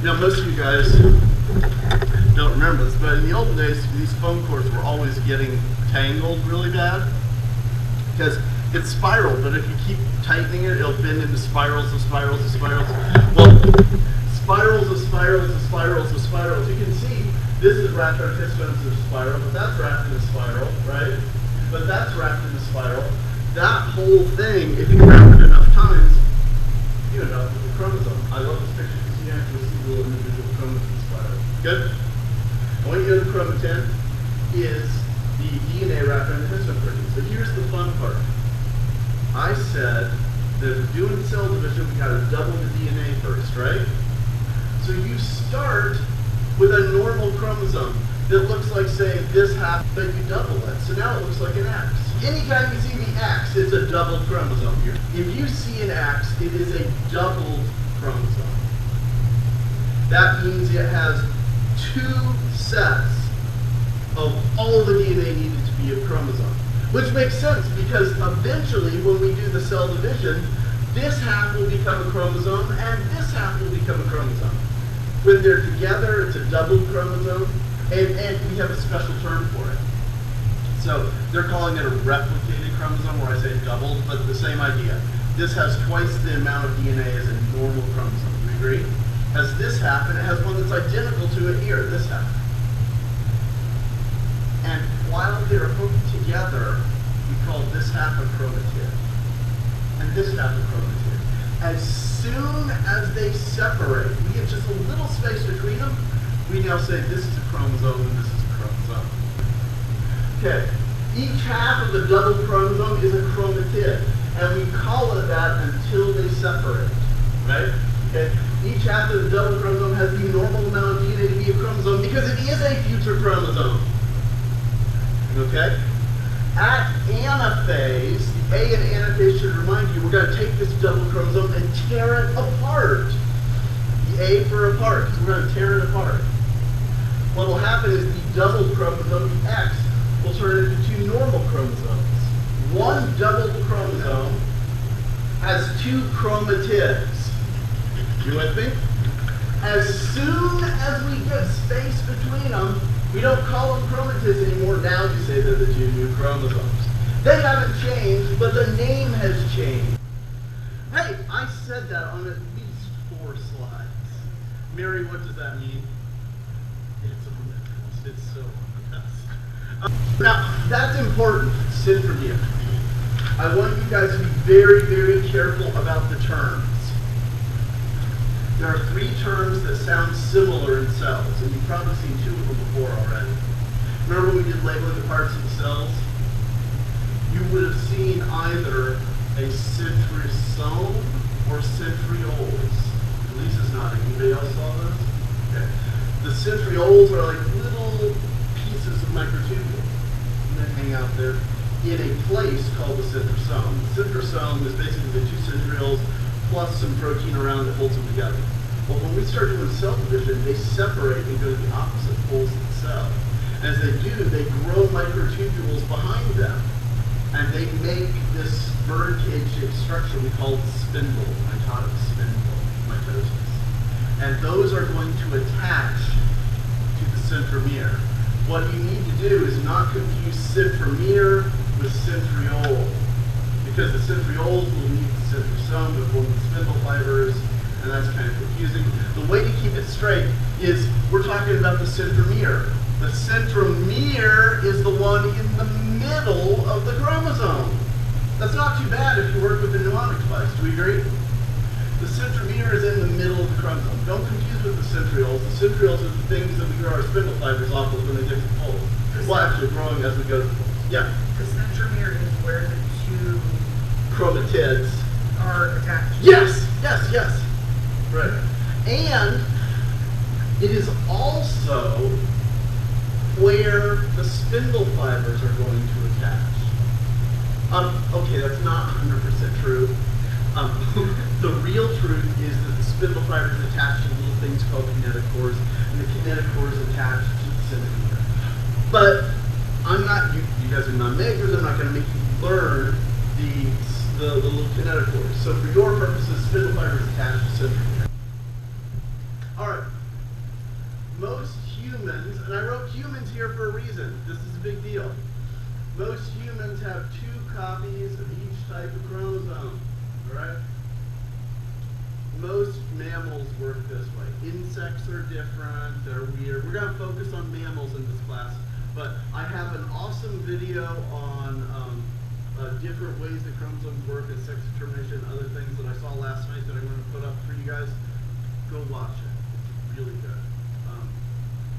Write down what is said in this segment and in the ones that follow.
Now, most of you guys don't remember this, but in the olden days, these foam cores were always getting tangled really bad because it's spiral, but if you keep tightening it, it'll bend into spirals of spirals of spirals. Well, spirals of spirals of spirals of spirals. You can see this is wrapped on pistons of spiral, but that's wrapped in a spiral, right? But that's wrapped in a spiral. That whole thing, if you wrap it enough times, you end up with a chromosome. I love this picture because you actually see the little individual chromosome spiral. Good? I want you to know the chromatin is the DNA wrapped around the histone protein. But here's the fun part. I said that if we're doing cell division, we got to double the DNA first, right? So you start with a normal chromosome that looks like, say, this half, but you double it. So now it looks like an X. Anytime you see the X, it's a doubled chromosome here. If you see an X, it is a doubled chromosome. That means it has 2 sets of all the DNA needed to be a chromosome. Which makes sense because eventually when we do the cell division, this half will become a chromosome and this half will become a chromosome. When they're together, it's a doubled chromosome, and we have a special term for it. So they're calling it a replicated chromosome, where I say doubled, but the same idea. This has twice the amount of DNA as a normal chromosome. Do we agree? Has this half, and it has one that's identical to it here, this half. And while they're hooked together, we call this half a chromatid, and this half a chromatid. As soon as they separate, we get just a little space between them, we now say this is a chromosome and this is a chromosome. Okay, each half of the double chromosome is a chromatid, and we call it that until they separate, right? Okay, each half of the double chromosome has the normal amount of DNA to be a chromosome because it is a future chromosome. Okay? At anaphase, the A in anaphase should remind you, we're going to take this double chromosome and tear it apart. The A for apart, because we're going to tear it apart. What will happen is the double chromosome, the X, will turn into 2 normal chromosomes. One doubled chromosome has 2 chromatids. You with me? As soon as we get space between them, we don't call them chromatids anymore. Now we say they're the 2 new chromosomes. They haven't changed, but the name has changed. Hey, I said that on at least 4 slides. Mary, what does that mean? It's on the test. It's so on the test. Now, that's important, centromere. I want you guys to be very, very careful about the terms. There are 3 terms that sound similar in cells, and you've probably seen 2 of them before already. Remember when we did labeling the parts of the cells? You would have seen either a centrosome or centrioles. Lisa's nodding. Anybody else saw those? Okay. The centrioles are like little pieces of microtubule that hang out there in a place called the centrosome. The centrosome is basically the 2 centrioles plus some protein around that holds them together. But when we start doing cell division, they separate and go to the opposite poles of the cell. As they do, they grow microtubules behind them, and they make this bird-cage-shaped structure we call the spindle, mitotic spindle, mitosis. And those are going to attach to the centromere. What you need to do is not confuse centromere with centriole, because the centrioles will need the centrosome to form the spindle fibers, and that's kind of confusing. The way to keep it straight is we're talking about the centromere. The centromere is the one in the middle of the chromosome. That's not too bad if you work with the mnemonic device. Do we agree? The centromere is in the middle of the chromosome. Don't confuse with the centrioles. The centrioles are the things that we grow our spindle fibers off of when they get to the poles. Well, actually growing as we go to the poles. Yeah? The centromere is where the 2 chromatids are attached. Yes, yes, yes. Right. And it is also where the spindle fibers are going to attach. Okay, that's not 100% true. The real truth is that the spindle fibers attach to little things called kinetochores, and the kinetochores attach to the centromere. But I'm not, you guys are non-majors, I'm not going to make you learn the little kinetochores. So for your purposes, spindle fibers attach to centromere. All right. most humans, and I wrote humans here for a reason. This is a big deal. Most humans have 2 copies of each type of chromosome, right? Most mammals work this way. Insects are different, they're weird. We're gonna focus on mammals in this class, but I have an awesome video on different ways that chromosomes work and sex determination, other things that I saw last night that I'm gonna put up for you guys. Go watch it, it's really good.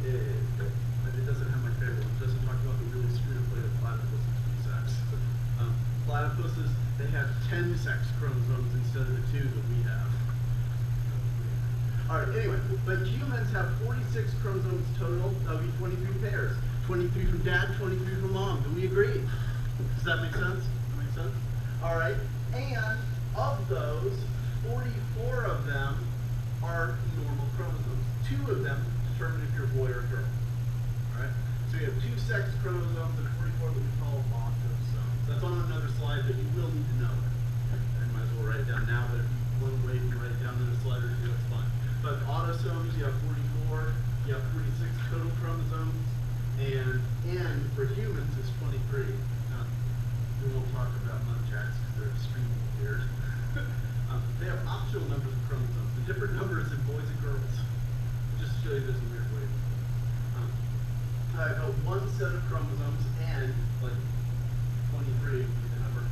It doesn't have my favorite one. It doesn't talk about the really screwed up way that platypuses do sex. Platypuses, they have 10 sex chromosomes instead of the 2 that we have. All right, anyway, but humans have 46 chromosomes total. That'll be 23 pairs. 23 from dad, 23 from mom. Do we agree? Does that make sense? That make sense? All right, and of those, 44 of them are normal chromosomes. 2 of them determine if you're a boy or a girl. All right, so you have 2 sex chromosomes and 44 that we call autosomes. That's on another slide, but you will need to know it. I might as well write it down now, but if you want to wait and write it down in a slide or 2, that's fine. But autosomes, you have 44, you have 46 total chromosomes, and N for humans is 23. Now, we won't talk about nunchucks because they're extremely weird. They have optional numbers of chromosomes, the different numbers in boys and girls. Just to show you there's a weird way. I got 1 set of chromosomes, and like 23 would be the number.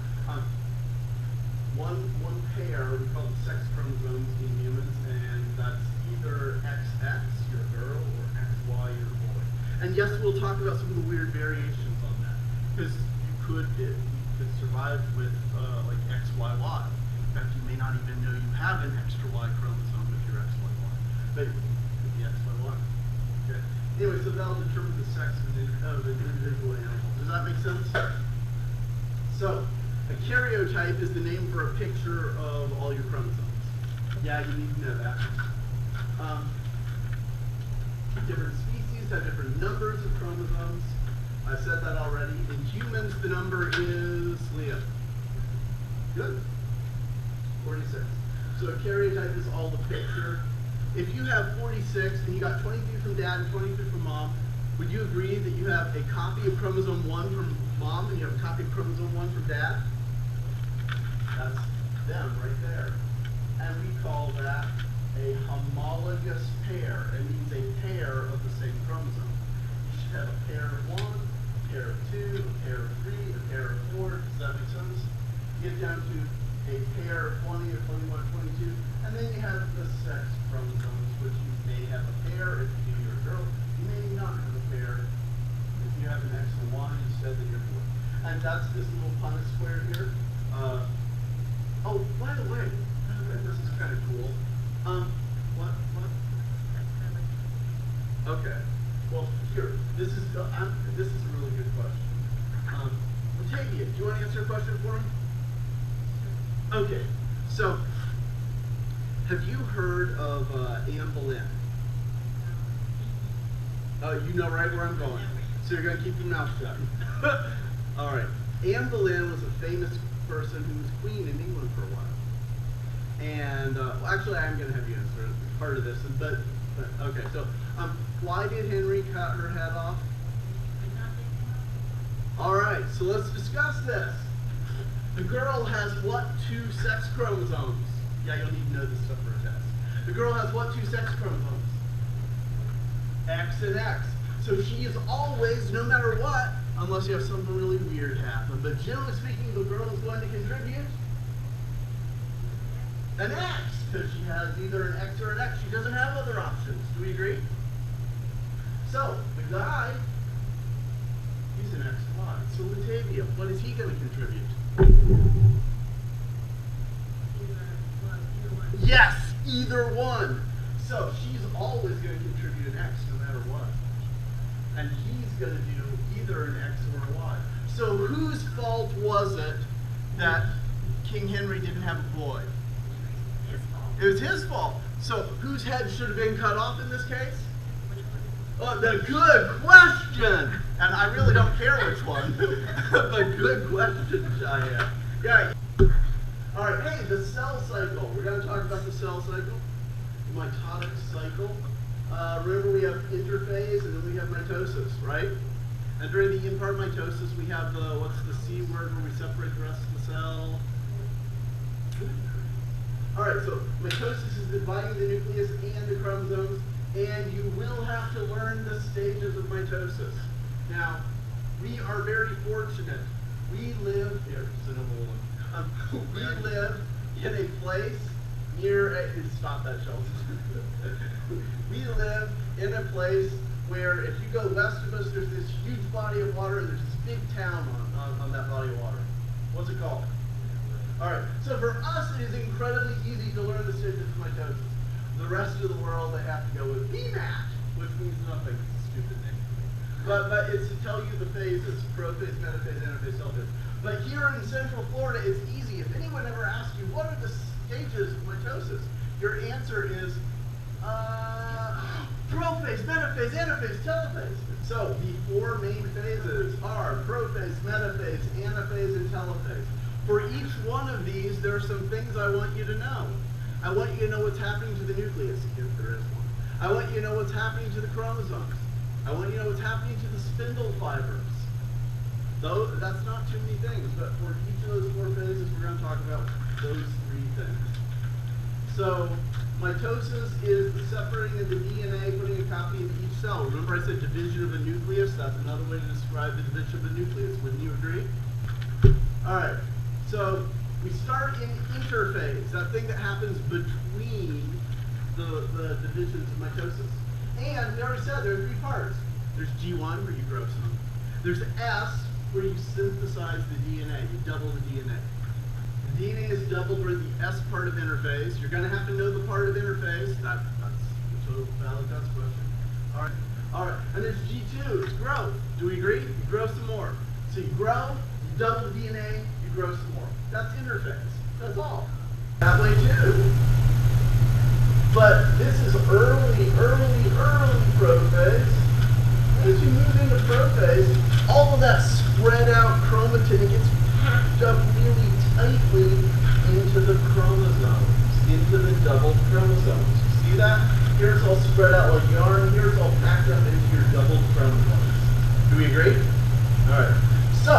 One pair, we call them sex chromosomes in humans, and that's either XX, your girl, or XY, your boy. And yes, we'll talk about some of the weird variations on that, because you could survive with like XYY. In fact, you may not even know you have an extra Y chromosome if you're XYY, but it could be XYY. Okay. Anyway, so that'll determine the sex of an individual animal. Does that make sense? So, a karyotype is the name for a picture of all your chromosomes. Yeah, you need to know that. Different species have different numbers of chromosomes. I said that already. In humans, the number is, Leah. Good. 46. So a karyotype is all the picture. If you have 46 and you got 23 from dad and 23 from mom, would you agree that you have a copy of chromosome 1 from mom and you have a copy of chromosome 1 from dad? That's them right there. And we call that a homologous pair. It means a pair of the same chromosome. You should have a pair of 1, a pair of 2, a pair of 3, a pair of 4. Does that make sense? Get down to a pair of 20 or 21 or 22, and then you have the sex chromosomes, which you may have a pair if you're a girl. You may not have a pair if you have an X and Y instead that you're a boy. And that's this little Punnett square here. Oh, by the way, this is kind of cool. What? Okay. Well, here, this is a really good question. Latavia, do you want to answer a question for me? Okay, so have you heard of Anne Boleyn? You know right where I'm going, so you're going to keep your mouth shut. All right, Anne Boleyn was a famous person who was queen in England for a while. And, well, actually, I'm going to have you answer part of this, but okay, so why did Henry cut her head off? All right, so let's discuss this. The girl has what 2 sex chromosomes? Yeah, you'll need to know this stuff for a test. The girl has what 2 sex chromosomes? X and X. So she is always, no matter what, unless you have something really weird happen, but generally speaking, the girl is going to contribute an X, because she has either an X or an X. She doesn't have other options. Do we agree? So, the guy, he's an XY. So Latavia, what is he going to contribute? Yes, either one. So she's always going to contribute an X no matter what. And he's going to do either an X or a Y. So whose fault was it that King Henry didn't have a boy? His fault. It was his fault. So whose head should have been cut off in this case? Oh, the good question! And I really don't care which one. But good question, Cheyenne. Yeah. All right, hey, the cell cycle. We're going to talk about the cell cycle, the mitotic cycle. Remember, we have interphase and then we have mitosis, right? And during the in part mitosis, we have the, what's the C word where we separate the rest of the cell? All right, so mitosis is dividing the nucleus and the chromosomes, and you will have to learn the stages of mitosis. Now, we are very fortunate. We live here. We live in a place near. Stop that, Sheldon. We live in a place where, if you go west of us, there's this huge body of water, and there's this big town on that body of water. What's it called? All right. So for us, it is incredibly easy to learn the stages of mitosis. The rest of the world, they have to go with BMAT, which means nothing. It's a stupid name. But it's to tell you the phases: prophase, metaphase, anaphase, telophase. But here in Central Florida, it's easy. If anyone ever asks you, what are the stages of mitosis? Your answer is prophase, metaphase, anaphase, telophase. So the four main phases are prophase, metaphase, anaphase, and telophase. For each one of these, there are some things I want you to know. I want you to know what's happening to the nucleus, if there is one. I want you to know what's happening to the chromosomes. I want you to know what's happening to the spindle fibers. Though that's not too many things, but for each of those four phases, we're going to talk about those three things. So mitosis is the separating of the DNA, putting a copy in each cell. Remember I said division of the nucleus? That's another way to describe the division of the nucleus. Wouldn't you agree? All right. So we start in interphase, that thing that happens between the divisions of mitosis. And we already said there are three parts. There's G1, where you grow some. There's S, where you synthesize the DNA. You double the DNA. The DNA is doubled for the S part of interphase. You're going to have to know the part of interphase. That's a total valid test question. All right. All right. And there's G2. It's growth. Do we agree? You grow some more. So you grow, you double the DNA, you grow some more. That's interphase. That's all. That way too. But this is early prophase. As you move into prophase, all of that spread out chromatin gets packed up really tightly into the chromosomes, into the doubled chromosomes. You see that? Here it's all spread out like yarn. Here it's all packed up into your doubled chromosomes. Do we agree? All right. So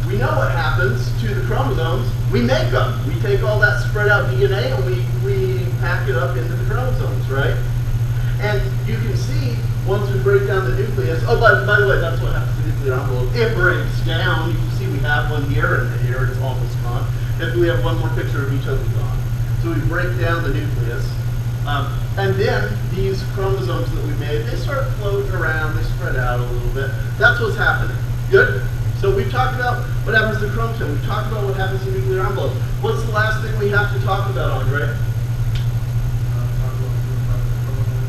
we know what happens to the chromosomes. We make them. We take all that spread out DNA and we pack it up into the chromosomes, right? And you can see once we break down the nucleus. Oh, by the way, that's what happens to the nuclear envelope. It breaks down. You can see we have one here and here. It's almost gone. If we have one more picture of each other gone. So we break down the nucleus. And then these chromosomes that we made, they start floating around. They spread out a little bit. That's what's happening. Good? So we've talked about what happens to chromosome. We've talked about what happens to nuclear envelope. What's the last thing we have to talk about, Andre?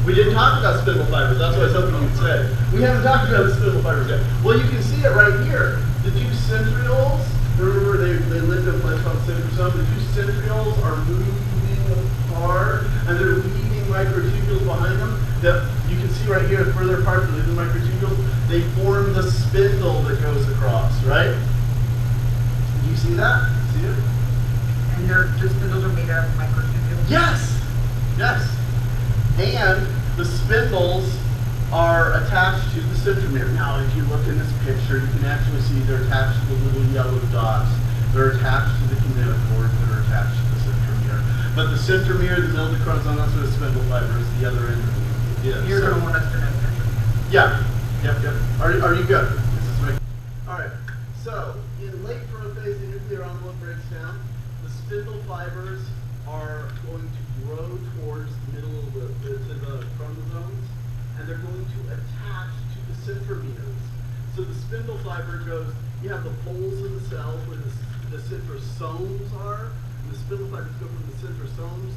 We didn't talk about spindle fibers. That's what I was hoping you'd say. We haven't talked about the spindle fibers yet. Well, you can see it right here. The two centrioles, remember they lived in a place called centrosome. The two centrioles are moving apart, and they're leaving microtubules behind them. That you can see right here, further apart, they're leaving microtubules. They form the spindle that goes across, right? Do you see that? See it? And the spindles are made out of microtubules? Yes! Yes. And the spindles are attached to the centromere. Now, if you look in this picture, you can actually see they're attached to the little yellow dots. They're attached to the kinetochores that are attached to the centromere. But the centromere, the middle of the chromosome, that's where the spindle fiber is, the other end of it. Yeah, You're going to want us to know centromere. Yeah. Yep. Are you good? All right. So, in late prophase, the nuclear envelope breaks down. The spindle fibers are going to grow towards the middle of the chromosomes, and they're going to attach to the centromeres. So the spindle fiber goes, you have the poles of the cell where the centrosomes are, and the spindle fibers go from the centrosomes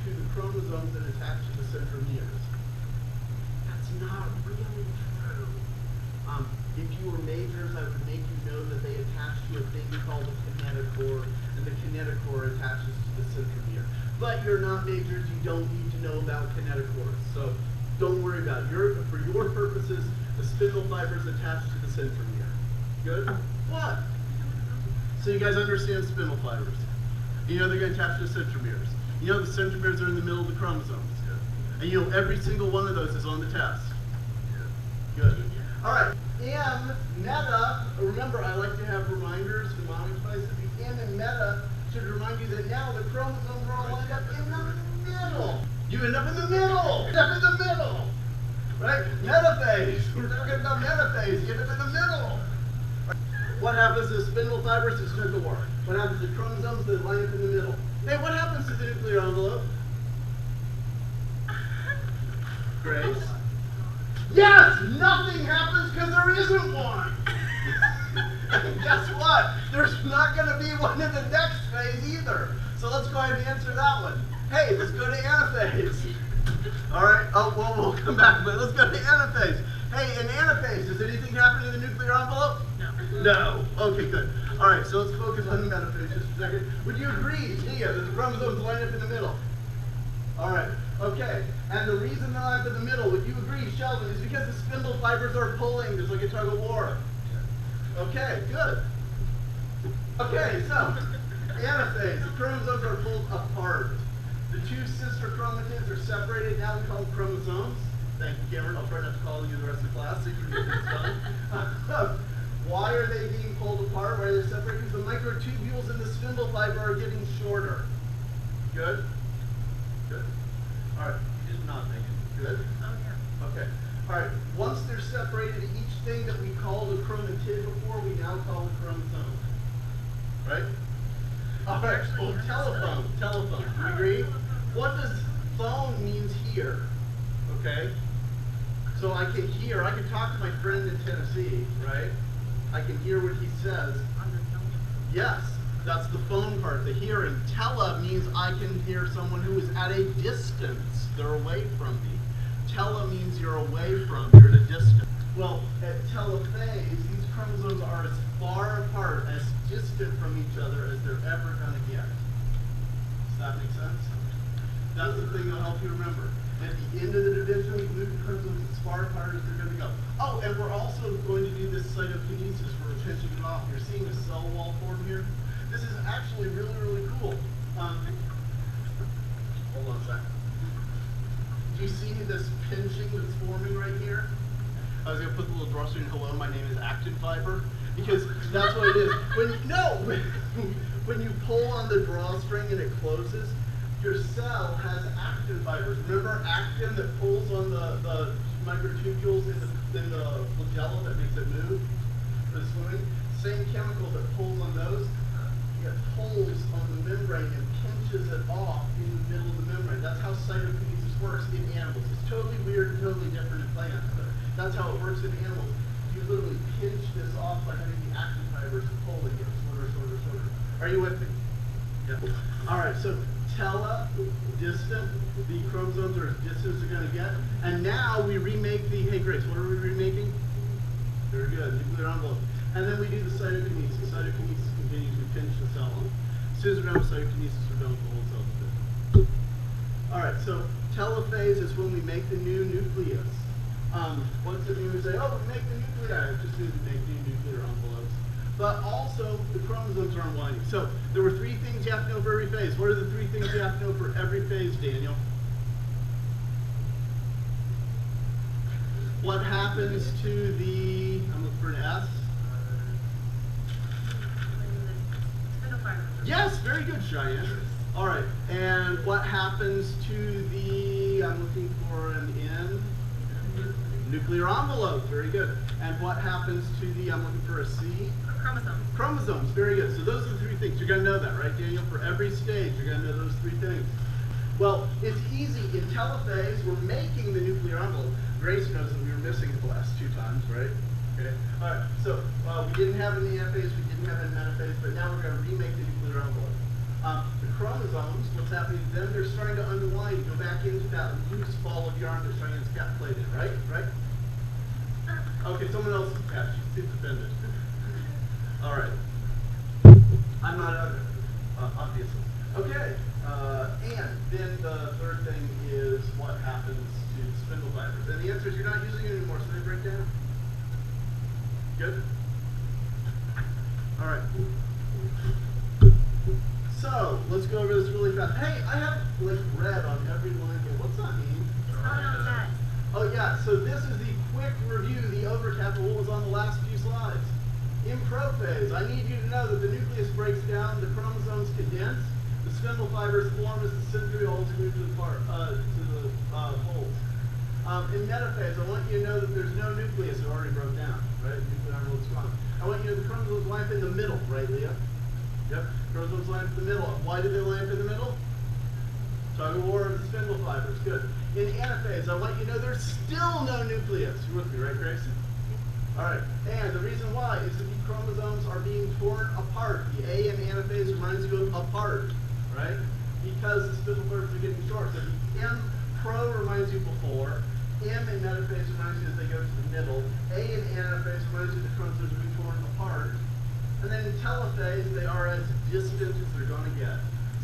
to the chromosomes that attach to the centromeres. That's not really true. If you were majors, I would make you know that they attach to a thing called a kinetochore, and the kinetochore attaches to the centromere. But you're not majors, you don't need to know about kinetochores. So don't worry about it. For your purposes, the spindle fibers attach to the centromere. Good? What? So you guys understand spindle fibers. You know they're going to attach to the centromeres. You know the centromeres are in the middle of the chromosomes. Good. And you know every single one of those is on the test. Good. All right. M, meta, remember I like to have reminders, mnemonic devices. The M in meta should remind you that now the chromosomes are all lined up in the middle. You end up in the middle. End up in the middle. Right? Metaphase. We're talking about metaphase. You end up in the middle. What happens to spindle fibers? It's going to work. What happens to chromosomes? They line up in the middle. Hey, what happens to the nuclear envelope? Grace? Yes! Nothing happens because there isn't one! And guess what? There's not going to be one in the next phase either. So let's go ahead and answer that one. Hey, let's go to anaphase. Alright, oh, well, we'll come back, but let's go to anaphase. Hey, in anaphase, does anything happen in the nuclear envelope? No. No. Okay, good. Alright, so let's focus on the metaphase just a second. Would you agree, Tia, that the chromosomes line up in the middle? Alright, okay. And the reason they line up in the middle, would you agree, Sheldon, is because the spindle fibers are pulling, just like a tug of war. Okay, good. Okay, so, anaphase, the chromosomes are pulled apart. The two sister chromatids are separated, now we call them chromosomes. Thank you, Cameron. I'll try not to call you the rest of the class so you can get this done. Why are they being pulled apart? Why are they separated? Because the microtubules in the spindle fiber are getting shorter. Good? Good. All right, you did not make it. Good? Oh, yeah. Okay. All right, once they're separated, each thing that we called a chromatid before, we now call a chromosome. Right? All right, well, telephone. Do you agree? What does phone means here? Okay? So I can hear, I can talk to my friend in Tennessee, right? I can hear what he says. Yes, that's the phone part, the hearing. Tele means I can hear someone who is at a distance. They're away from me. Tele means you're away from, you're at a distance. Well, at telophase, these chromosomes are as far apart, as distant from each other as they're ever going to get. Does that make sense? That's the thing that'll help you remember. At the end of the division, we move the chromosomes as far apart as they're going to go. Oh, and we're also going to do this cytokinesis where we're pinching it off. You're seeing a cell wall form here. This is actually really, really cool. Hold on a second. Do you see this pinching that's forming right here? I was going to put the little drawstring, hello, my name is actin fiber, because that's what it is. When you pull on the drawstring and it closes, your cell has actin fibers. Remember actin that pulls on the microtubules in the flagella that makes it move for swimming? Same chemical that pulls on those, it pulls on the membrane and pinches it off in the middle of the membrane. That's how cytokinesis works in animals. It's totally weird and totally different in plants, but that's how it works in animals. You literally pinch this off by having the actin fibers pulling it shorter. Are you with me? Yeah. All right, so distant, the chromosomes are as distant as they're going to get. And now we remake the, hey Grace, what are we remaking? Very good, nuclear envelope. And then we do the cytokinesis. Cytokinesis continues, we pinch the cell on. As soon as we're done with cytokinesis, we're done with the whole cell division. All right, so telophase is when we make the new nucleus. What's it mean we say, oh, we make the nuclei? It just means we make new nuclear envelopes. But also, the chromosomes are unwinding. So, there were 3 things you have to know for every phase. What are the 3 things you have to know for every phase, Daniel? What happens to the, I'm looking for an S. Yes, very good, Cheyenne. All right, and what happens to the, I'm looking for an N. Nuclear envelope, very good. And what happens to the, I'm looking for a C? Chromosomes. Chromosomes, very good. So those are the 3 things. You're going to know that, right, Daniel? For every stage, you're going to know those 3 things. Well, it's easy. In telophase, we're making the nuclear envelope. Grace knows that we were missing it the last 2 times, right? Okay. All right. So we didn't have it in the anaphase, we didn't have it in metaphase, but now we're going to remake the nuclear envelope. The chromosomes, what's happening to them? They're starting to unwind, go back into that loose ball of yarn they're starting to encapsulate in, right? Right? Okay, someone else is catch. She's offended. All right. I'm not obviously. Okay. And then the third thing is what happens to spindle fibers. And the answer is you're not using it anymore, so they break down. Good? All right. So, let's go over this really fast. Hey, I have like red on every line here. What's that mean? It's Yeah, so this is the quick review, the overcap of what was on the last few slides. In prophase, I need you to know that the nucleus breaks down, the chromosomes condense, the spindle fibers form as the centrioles move to the folds. In metaphase, I want you to know that there's no nucleus. It already broke down, right? Nuclear envelope's gone. I want you to know the chromosomes line up in the middle, right, Leah? Yep, chromosomes line up in the middle. Why do they line up in the middle? Tug of war of the spindle fibers. Good. In anaphase, I want you to know there's still no nucleus. You're with me, right, Grace? All right. And the reason why is that the chromosomes are being torn apart. The A in anaphase reminds you of apart, right? Because the spindle fibers are getting short. So the M pro reminds you before. M in metaphase reminds you as they go to the middle. A in anaphase reminds you the chromosomes are being torn apart. And then in telophase, they are as distant as they're going to get.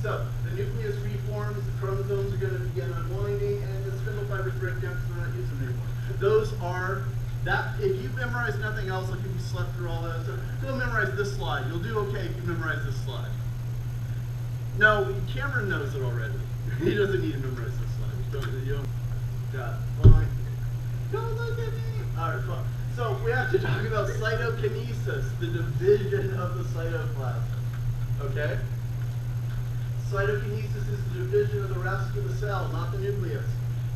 So the nucleus reforms, the chromosomes are going to begin unwinding, and the spindle fibers break down because they're not using them anymore. Those are that. If you memorize nothing else, like if you slept through all that stuff, go memorize this slide. You'll do okay if you memorize this slide. No, Cameron knows it already. He doesn't need to memorize this slide. You don't. Fine. Don't look at me. All right, fine. So we have to talk about cytokinesis, the division of the cytoplasm. Okay? Cytokinesis is the division of the rest of the cell, not the nucleus.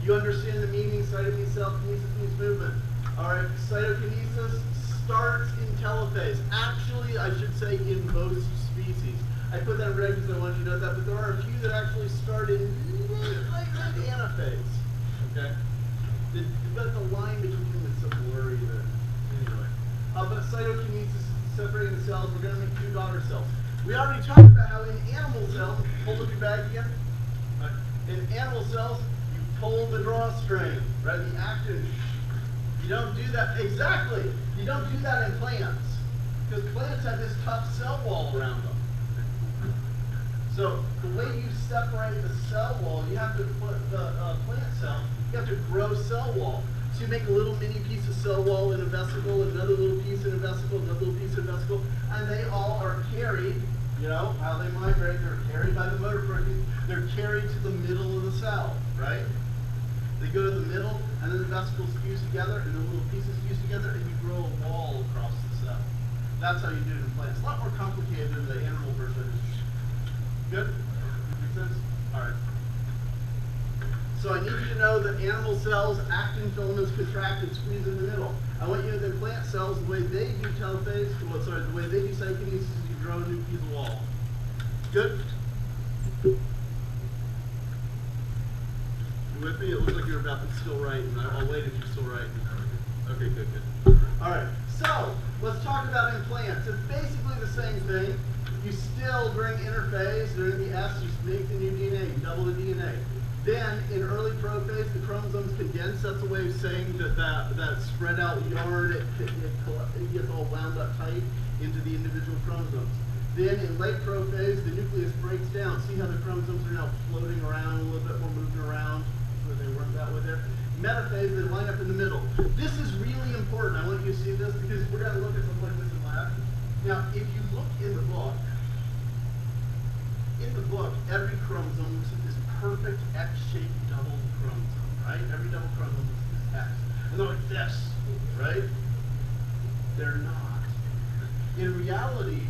You understand the meaning? Cyto means cell, kinesis means movement. All right, cytokinesis starts in telophase. Actually, I should say in most species. I put that in red because I want you to know that, but there are a few that actually start in like anaphase. Okay? But the line between them is so blurry that, anyway. But cytokinesis is separating the cells. We're going to make two daughter cells. We already talked about how in animal cells, hold up your bag again. Right. In animal cells, you pull the drawstring, right? The actin. You don't do that, exactly. You don't do that in plants. Because plants have this tough cell wall around them. So the way you separate the cell wall, you have to put the plant cell, you have to grow cell wall. So you make a little mini piece of cell wall in a vesicle, another little piece in a vesicle, another little piece in a vesicle, and they all are carried, you know, how they migrate, they're carried by the motor protein, they're carried to the middle of the cell, right? They go to the middle, and then the vesicles fuse together, and the little pieces fuse together, and you grow a wall across the cell. That's how you do it in plants. A lot more complicated than the animal version. Good? Make sense? All right. So I need you to know that animal cells, actin filaments contract and squeeze in the middle. I want you to know that plant cells, the way they do telophase, the way they do cytokinesis is you grow a new piece of wall. Good? You with me? It looks like you're about to still write, and I'll wait if you're still writing. Okay, good, good. All right. So let's talk about in plants. It's basically the same thing. You still, during interphase, during the S, you make the new DNA, you double the DNA. Then, in early prophase, the chromosomes condense. That's a way of saying that spread out yarn, it gets all wound up tight into the individual chromosomes. Then, in late prophase, the nucleus breaks down. See how the chromosomes are now floating around, a little bit more moving around, where they weren't that way there. Metaphase, they line up in the middle. This is really important. I want you to see this because we're going to look at something like this in lab. Now, if you look in the book, every chromosome is this perfect X-shaped double chromosome, right? Every double chromosome is X. And they're like this, right? They're not. In reality,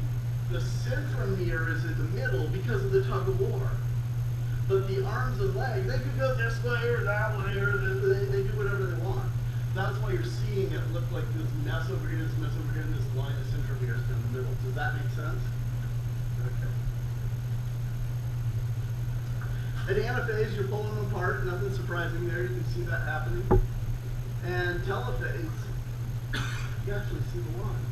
the centromere is in the middle because of the tug of war. But the arms and legs, they could go this way or that way, or they do whatever they want. That's why you're seeing it look like this mess over here, this mess over here, and this line of centromeres down the middle. Does that make sense? Okay. At anaphase, you're pulling them apart. Nothing surprising there. You can see that happening. And telophase, you actually see the line.